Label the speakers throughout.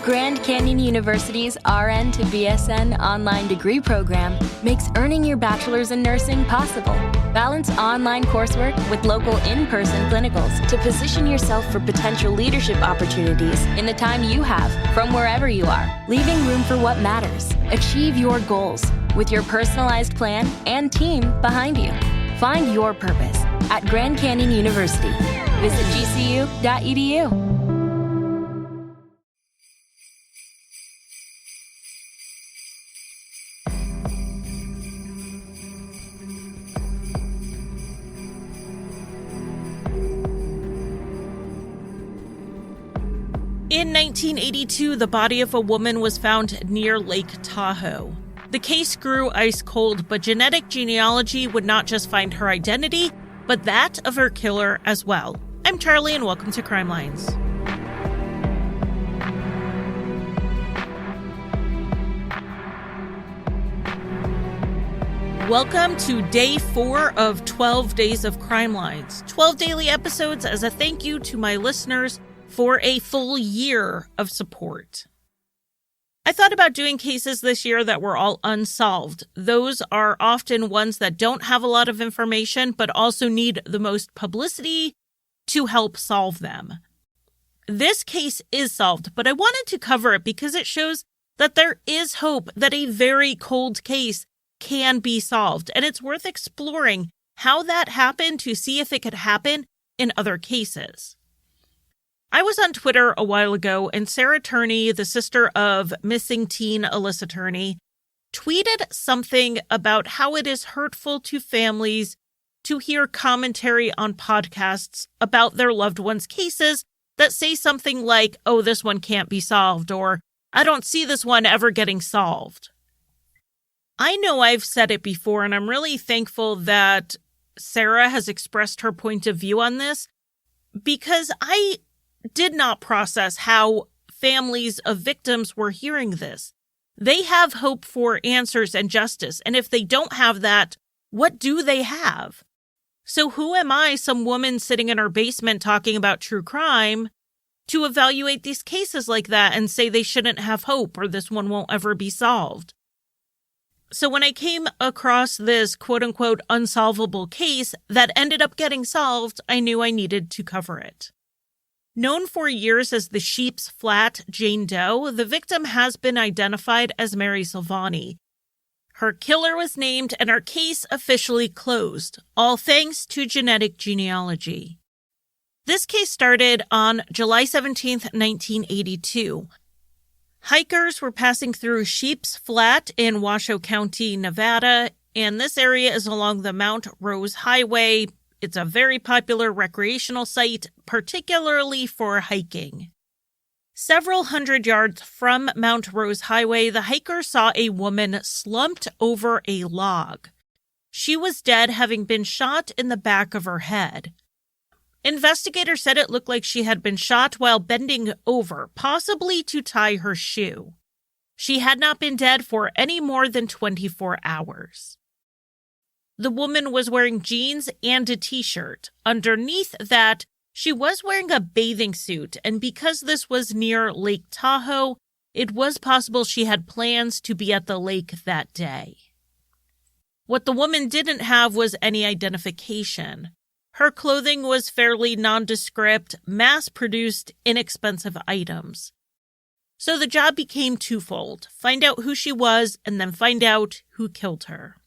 Speaker 1: Grand Canyon University's RN to BSN online degree program makes earning your bachelor's in nursing possible. Balance online coursework with local in-person clinicals to position yourself for potential leadership opportunities in the time you have from wherever you are, leaving room for what matters. Achieve your goals with your personalized plan and team behind you. Find your purpose at Grand Canyon University. Visit gcu.edu.
Speaker 2: In 1982, the body of a woman was found near Lake Tahoe. The case grew ice cold, but genetic genealogy would not just find her identity, but that of her killer as well. I'm Charlie, and welcome to Crimelines. Welcome to day 4 of 12 days of Crimelines, 12 daily episodes as a thank you to my listeners for a full year of support. I thought about doing cases this year that were all unsolved. Those are often ones that don't have a lot of information, but also need the most publicity to help solve them. This case is solved, but I wanted to cover it because it shows that there is hope that a very cold case can be solved, and it's worth exploring how that happened to see if it could happen in other cases. I was on Twitter a while ago, and Sarah Turney, the sister of missing teen Alyssa Turney, tweeted something about how it is hurtful to families to hear commentary on podcasts about their loved ones' cases that say something like, oh, this one can't be solved, or I don't see this one ever getting solved. I know I've said it before, and I'm really thankful that Sarah has expressed her point of view on this, because I did not process how families of victims were hearing this. They have hope for answers and justice, and if they don't have that, what do they have? So who am I, some woman sitting in her basement talking about true crime, to evaluate these cases like that and say they shouldn't have hope or this one won't ever be solved? So when I came across this quote-unquote unsolvable case that ended up getting solved, I knew I needed to cover it. Known for years as the Sheep's Flat Jane Doe, the victim has been identified as Mary Silvani. Her killer was named and our case officially closed, all thanks to genetic genealogy. This case started on July 17, 1982. Hikers were passing through Sheep's Flat in Washoe County, Nevada, and this area is along the Mount Rose Highway. It's a very popular recreational site, particularly for hiking. Several hundred yards from Mount Rose Highway, the hikers saw a woman slumped over a log. She was dead, having been shot in the back of her head. Investigators said it looked like she had been shot while bending over, possibly to tie her shoe. She had not been dead for any more than 24 hours. The woman was wearing jeans and a t-shirt. Underneath that, she was wearing a bathing suit, and because this was near Lake Tahoe, it was possible she had plans to be at the lake that day. What the woman didn't have was any identification. Her clothing was fairly nondescript, mass-produced, inexpensive items. So the job became twofold: find out who she was and then find out who killed her.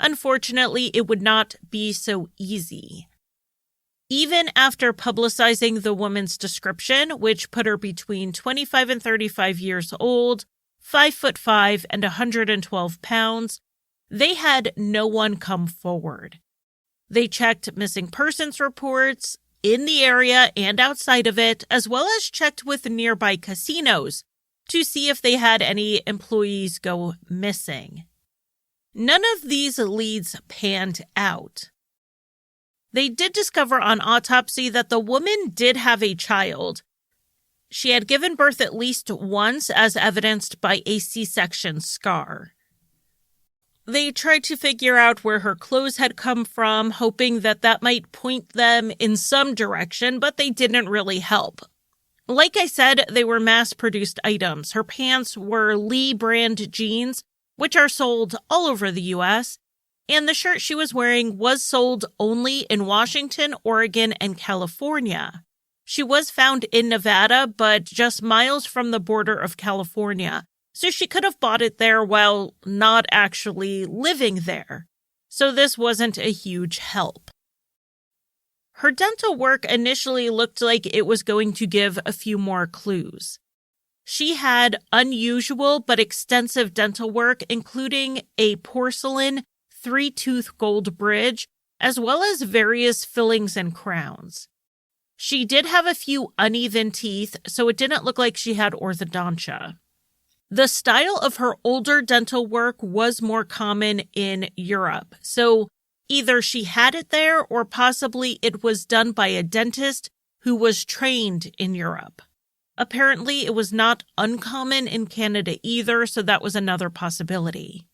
Speaker 2: Unfortunately, it would not be so easy. Even after publicizing the woman's description, which put her between 25 and 35 years old, 5'5" and 112 pounds, they had no one come forward. They checked missing persons reports in the area and outside of it, as well as checked with nearby casinos to see if they had any employees go missing. None of these leads panned out. They did discover on autopsy that the woman did have a child. She had given birth at least once, as evidenced by a C-section scar. They tried to figure out where her clothes had come from, hoping that that might point them in some direction, but they didn't really help. Like I said, they were mass-produced items. Her pants were Lee brand jeans, which are sold all over the U.S., and the shirt she was wearing was sold only in Washington, Oregon, and California. She was found in Nevada, but just miles from the border of California, so she could have bought it there while not actually living there. So this wasn't a huge help. Her dental work initially looked like it was going to give a few more clues. She had unusual but extensive dental work, including a porcelain 3-tooth gold bridge, as well as various fillings and crowns. She did have a few uneven teeth, so it didn't look like she had orthodontia. The style of her older dental work was more common in Europe, so either she had it there or possibly it was done by a dentist who was trained in Europe. Apparently, it was not uncommon in Canada either, so that was another possibility.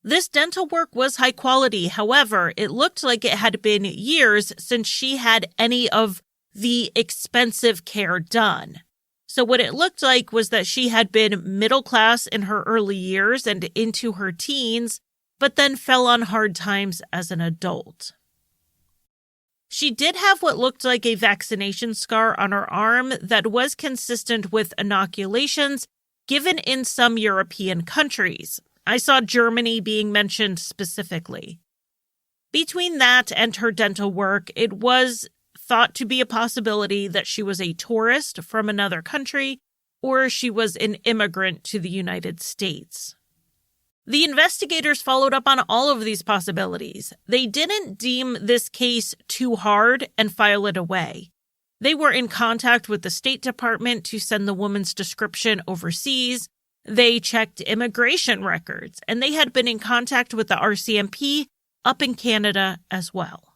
Speaker 2: This dental work was high quality. However, it looked like it had been years since she had any of the expensive care done. So what it looked like was that she had been middle class in her early years and into her teens, but then fell on hard times as an adult. She did have what looked like a vaccination scar on her arm that was consistent with inoculations given in some European countries. I saw Germany being mentioned specifically. Between that and her dental work, it was thought to be a possibility that she was a tourist from another country or she was an immigrant to the United States. The investigators followed up on all of these possibilities. They didn't deem this case too hard and file it away. They were in contact with the State Department to send the woman's description overseas. They checked immigration records, and they had been in contact with the RCMP up in Canada as well.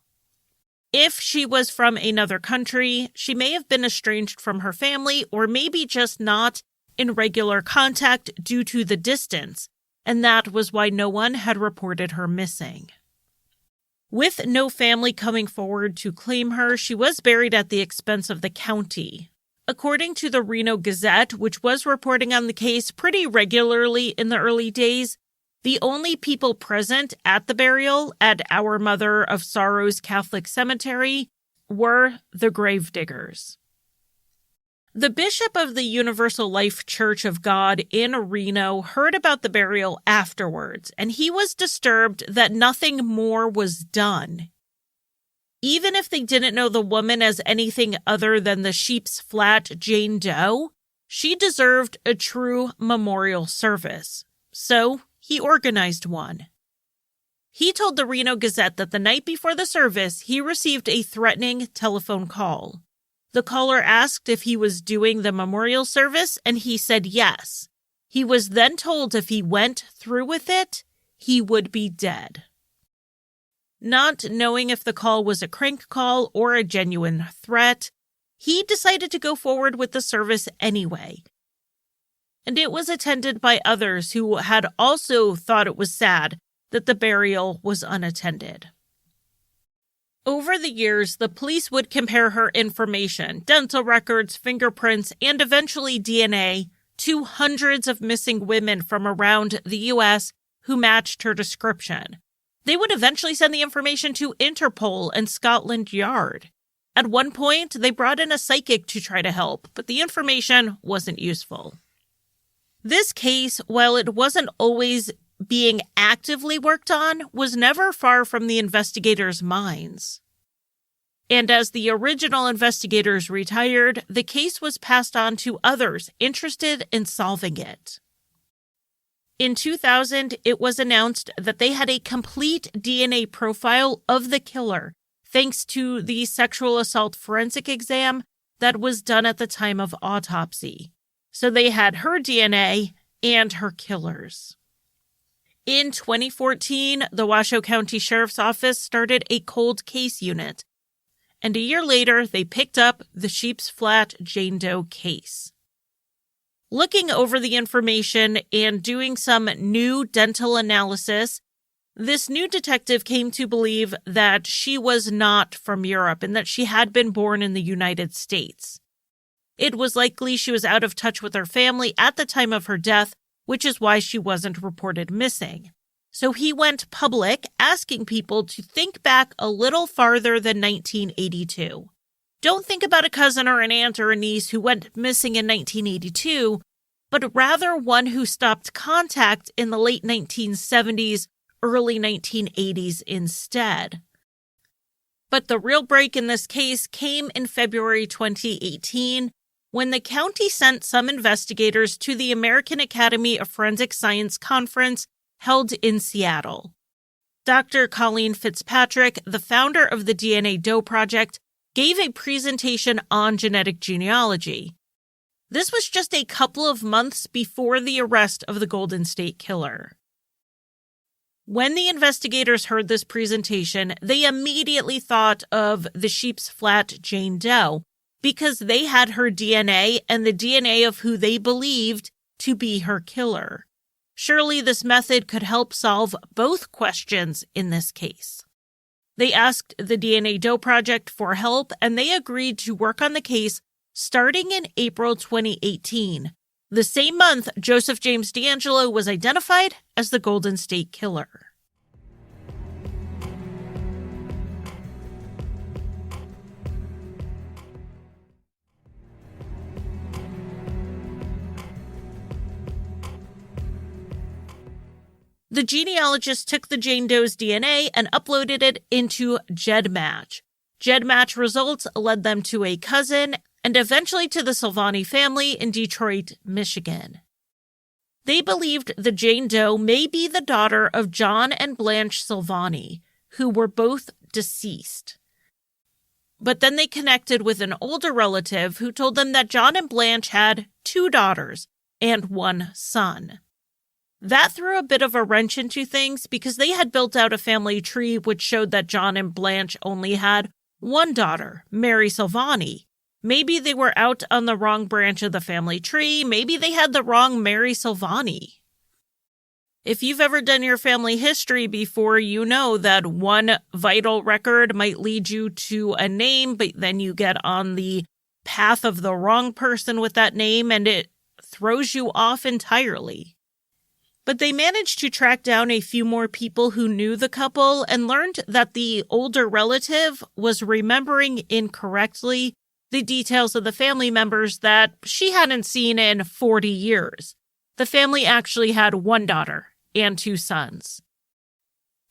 Speaker 2: If she was from another country, she may have been estranged from her family or maybe just not in regular contact due to the distance, and that was why no one had reported her missing. With no family coming forward to claim her, she was buried at the expense of the county. According to the Reno Gazette, which was reporting on the case pretty regularly in the early days, the only people present at the burial at Our Mother of Sorrows Catholic Cemetery were the gravediggers. The bishop of the Universal Life Church of God in Reno heard about the burial afterwards, and he was disturbed that nothing more was done. Even if they didn't know the woman as anything other than the Sheep's Flat Jane Doe, she deserved a true memorial service. So he organized one. He told the Reno Gazette that the night before the service, he received a threatening telephone call. The caller asked if he was doing the memorial service, and he said yes. He was then told if he went through with it, he would be dead. Not knowing if the call was a crank call or a genuine threat, he decided to go forward with the service anyway. And it was attended by others who had also thought it was sad that the burial was unattended. Over the years, the police would compare her information, dental records, fingerprints, and eventually DNA to hundreds of missing women from around the U.S. who matched her description. They would eventually send the information to Interpol and Scotland Yard. At one point, they brought in a psychic to try to help, but the information wasn't useful. This case, while it wasn't always being actively worked on, was never far from the investigators' minds. And as the original investigators retired, the case was passed on to others interested in solving it. In 2000, it was announced that they had a complete DNA profile of the killer, thanks to the sexual assault forensic exam that was done at the time of autopsy. So they had her DNA and her killer's. In 2014, the Washoe County Sheriff's Office started a cold case unit, and a year later, they picked up the Sheep's Flat Jane Doe case. Looking over the information and doing some new dental analysis, this new detective came to believe that she was not from Europe and that she had been born in the United States. It was likely she was out of touch with her family at the time of her death, which is why she wasn't reported missing. So he went public asking people to think back a little farther than 1982. Don't think about a cousin or an aunt or a niece who went missing in 1982, but rather one who stopped contact in the late 1970s, early 1980s instead. But the real break in this case came in February 2018, when the county sent some investigators to the American Academy of Forensic Science conference held in Seattle. Dr. Colleen Fitzpatrick, the founder of the DNA Doe Project, gave a presentation on genetic genealogy. This was just a couple of months before the arrest of the Golden State Killer. When the investigators heard this presentation, they immediately thought of the Sheep's Flat Jane Doe because they had her DNA and the DNA of who they believed to be her killer. Surely this method could help solve both questions in this case. They asked the DNA Doe Project for help, and they agreed to work on the case starting in April 2018, the same month Joseph James DeAngelo was identified as the Golden State Killer. The genealogist took the Jane Doe's DNA and uploaded it into GEDmatch. GEDmatch results led them to a cousin and eventually to the Silvani family in Detroit, Michigan. They believed the Jane Doe may be the daughter of John and Blanche Silvani, who were both deceased. But then they connected with an older relative who told them that John and Blanche had 2 daughters and 1 son. That threw a bit of a wrench into things because they had built out a family tree which showed that John and Blanche only had 1 daughter, Mary Silvani. Maybe they were out on the wrong branch of the family tree. Maybe they had the wrong Mary Silvani. If you've ever done your family history before, you know that one vital record might lead you to a name, but then you get on the path of the wrong person with that name and it throws you off entirely. But they managed to track down a few more people who knew the couple and learned that the older relative was remembering incorrectly the details of the family members that she hadn't seen in 40 years. The family actually had 1 daughter and 2 sons.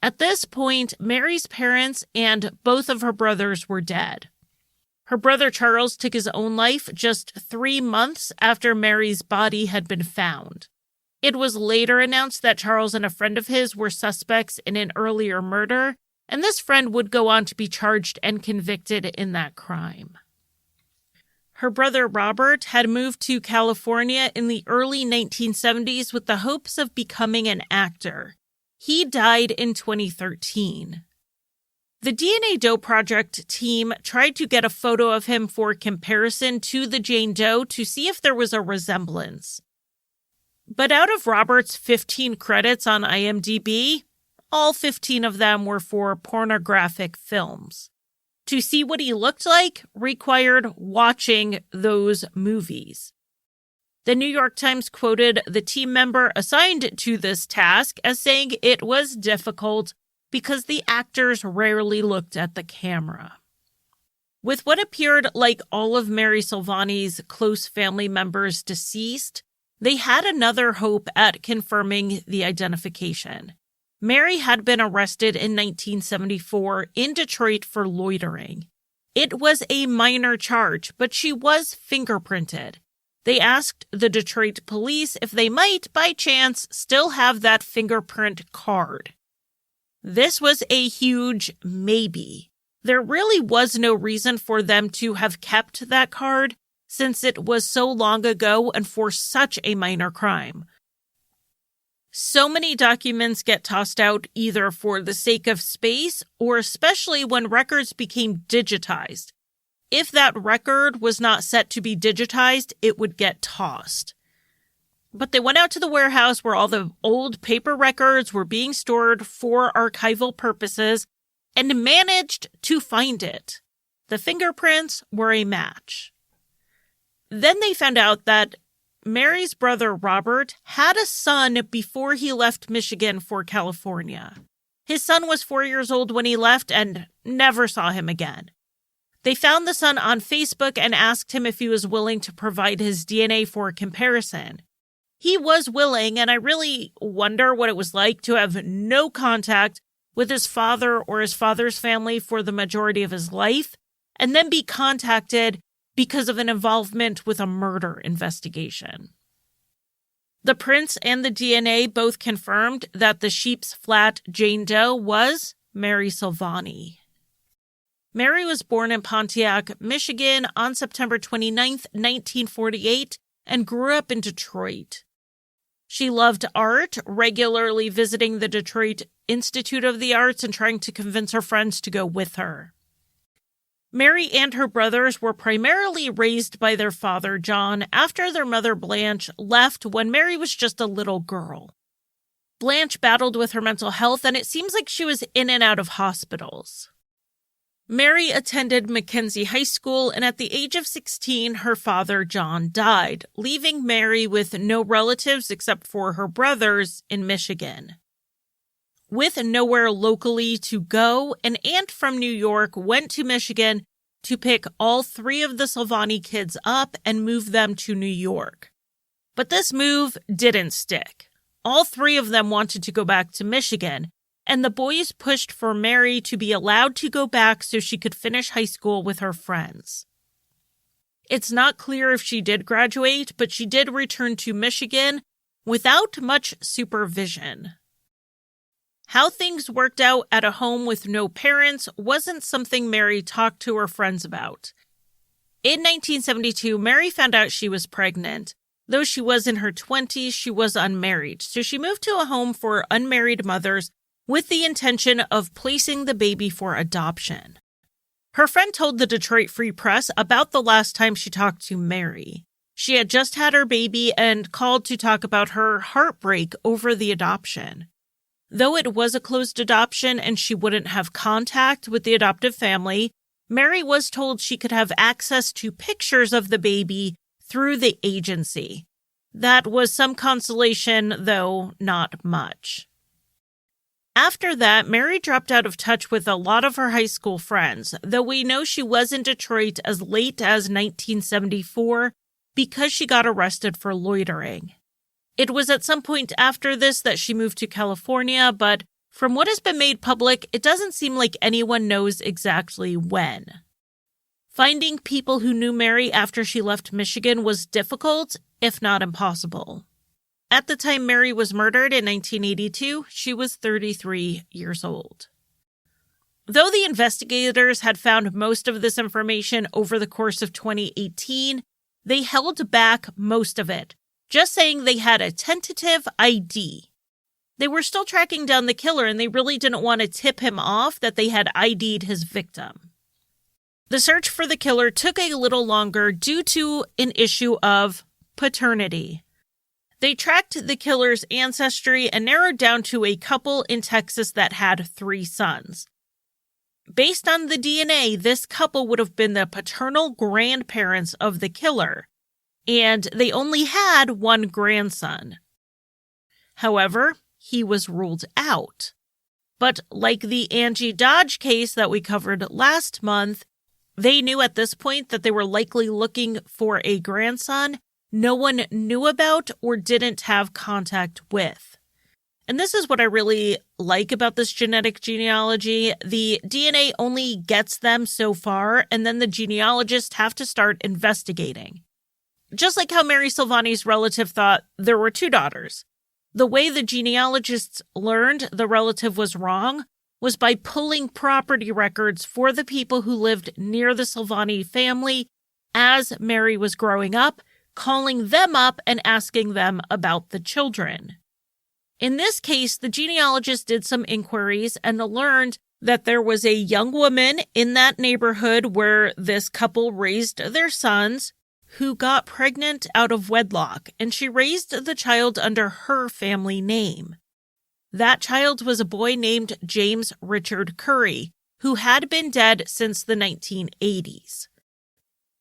Speaker 2: At this point, Mary's parents and both of her brothers were dead. Her brother Charles took his own life just 3 months after Mary's body had been found. It was later announced that Charles and a friend of his were suspects in an earlier murder, and this friend would go on to be charged and convicted in that crime. Her brother Robert had moved to California in the early 1970s with the hopes of becoming an actor. He died in 2013. The DNA Doe Project team tried to get a photo of him for comparison to the Jane Doe to see if there was a resemblance. But out of Robert's 15 credits on IMDb, all 15 of them were for pornographic films. To see what he looked like required watching those movies. The New York Times quoted the team member assigned to this task as saying it was difficult because the actors rarely looked at the camera. With what appeared like all of Mary Silvani's close family members deceased, they had another hope at confirming the identification. Mary had been arrested in 1974 in Detroit for loitering. It was a minor charge, but she was fingerprinted. They asked the Detroit police if they might, by chance, still have that fingerprint card. This was a huge maybe. There really was no reason for them to have kept that card, since it was so long ago and for such a minor crime. So many documents get tossed out either for the sake of space or especially when records became digitized. If that record was not set to be digitized, it would get tossed. But they went out to the warehouse where all the old paper records were being stored for archival purposes and managed to find it. The fingerprints were a match. Then they found out that Mary's brother Robert had a son before he left Michigan for California. His son was 4 years old when he left and never saw him again. They found the son on Facebook and asked him if he was willing to provide his DNA for comparison. He was willing, and I really wonder what it was like to have no contact with his father or his father's family for the majority of his life, and then be contacted because of an involvement with a murder investigation. The prints and the DNA both confirmed that the Sheep's Flat Jane Doe was Mary Silvani. Mary was born in Pontiac, Michigan on September 29, 1948, and grew up in Detroit. She loved art, regularly visiting the Detroit Institute of the Arts and trying to convince her friends to go with her. Mary and her brothers were primarily raised by their father, John, after their mother, Blanche, left when Mary was just a little girl. Blanche battled with her mental health, and it seems like she was in and out of hospitals. Mary attended Mackenzie High School, and at the age of 16, her father, John, died, leaving Mary with no relatives except for her brothers in Michigan. With nowhere locally to go, an aunt from New York went to Michigan to pick all 3 of the Silvani kids up and move them to New York. But this move didn't stick. All 3 of them wanted to go back to Michigan, and the boys pushed for Mary to be allowed to go back so she could finish high school with her friends. It's not clear if she did graduate, but she did return to Michigan without much supervision. How things worked out at a home with no parents wasn't something Mary talked to her friends about. In 1972, Mary found out she was pregnant. Though she was in her 20s, she was unmarried, so she moved to a home for unmarried mothers with the intention of placing the baby for adoption. Her friend told the Detroit Free Press about the last time she talked to Mary. She had just had her baby and called to talk about her heartbreak over the adoption. Though it was a closed adoption and she wouldn't have contact with the adoptive family, Mary was told she could have access to pictures of the baby through the agency. That was some consolation, though not much. After that, Mary dropped out of touch with a lot of her high school friends, though we know she was in Detroit as late as 1974 because she got arrested for loitering. It was at some point after this that she moved to California, but from what has been made public, it doesn't seem like anyone knows exactly when. Finding people who knew Mary after she left Michigan was difficult, if not impossible. At the time Mary was murdered in 1982, she was 33 years old. Though the investigators had found most of this information over the course of 2018, they held back most of it, just saying they had a tentative ID. They were still tracking down the killer, and they really didn't want to tip him off that they had ID'd his victim. The search for the killer took a little longer due to an issue of paternity. They tracked the killer's ancestry and narrowed down to a couple in Texas that had 3 sons. Based on the DNA, this couple would have been the paternal grandparents of the killer, and they only had 1 grandson. However, he was ruled out. But like the Angie Dodge case that we covered last month, they knew at this point that they were likely looking for a grandson no one knew about or didn't have contact with. And this is what I really like about this genetic genealogy. The DNA only gets them so far, and then the genealogists have to start investigating. Just like how Mary Silvani's relative thought there were 2 daughters. The way the genealogists learned the relative was wrong was by pulling property records for the people who lived near the Silvani family as Mary was growing up, calling them up and asking them about the children. In this case, the genealogist did some inquiries and learned that there was a young woman in that neighborhood where this couple raised their sons who got pregnant out of wedlock, and she raised the child under her family name. That child was a boy named James Richard Curry, who had been dead since the 1980s.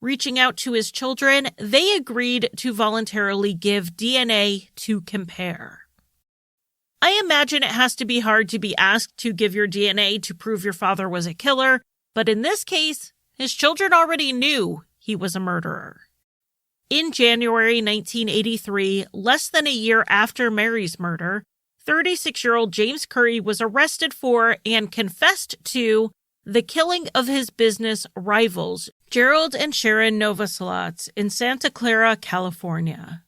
Speaker 2: Reaching out to his children, they agreed to voluntarily give DNA to compare. I imagine it has to be hard to be asked to give your DNA to prove your father was a killer, but in this case, his children already knew he was a murderer. In January 1983, less than a year after Mary's murder, 36-year-old James Curry was arrested for and confessed to the killing of his business rivals, Gerald and Sharon Novoselets, in Santa Clara, California.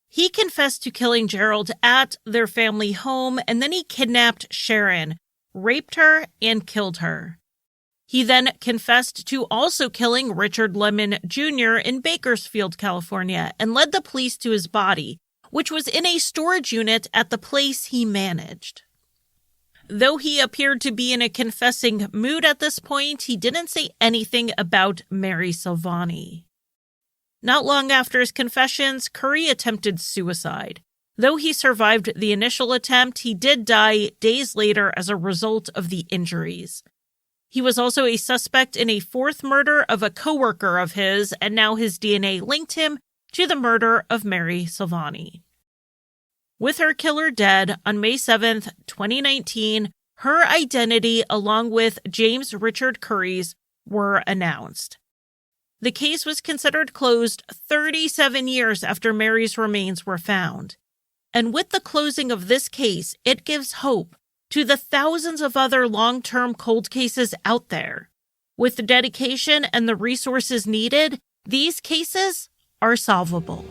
Speaker 2: He confessed to killing Gerald at their family home, and then he kidnapped Sharon, raped her, and killed her. He then confessed to also killing Richard Lemon Jr. in Bakersfield, California, and led the police to his body, which was in a storage unit at the place he managed. Though he appeared to be in a confessing mood at this point, he didn't say anything about Mary Silvani. Not long after his confessions, Curry attempted suicide. Though he survived the initial attempt, he did die days later as a result of the injuries. He was also a suspect in a fourth murder of a coworker of his, and now his DNA linked him to the murder of Mary Silvani. With her killer dead on May 7, 2019, her identity, along with James Richard Curry's, were announced. The case was considered closed 37 years after Mary's remains were found. And with the closing of this case, it gives hope to the thousands of other long-term cold cases out there. With the dedication and the resources needed, these cases are solvable.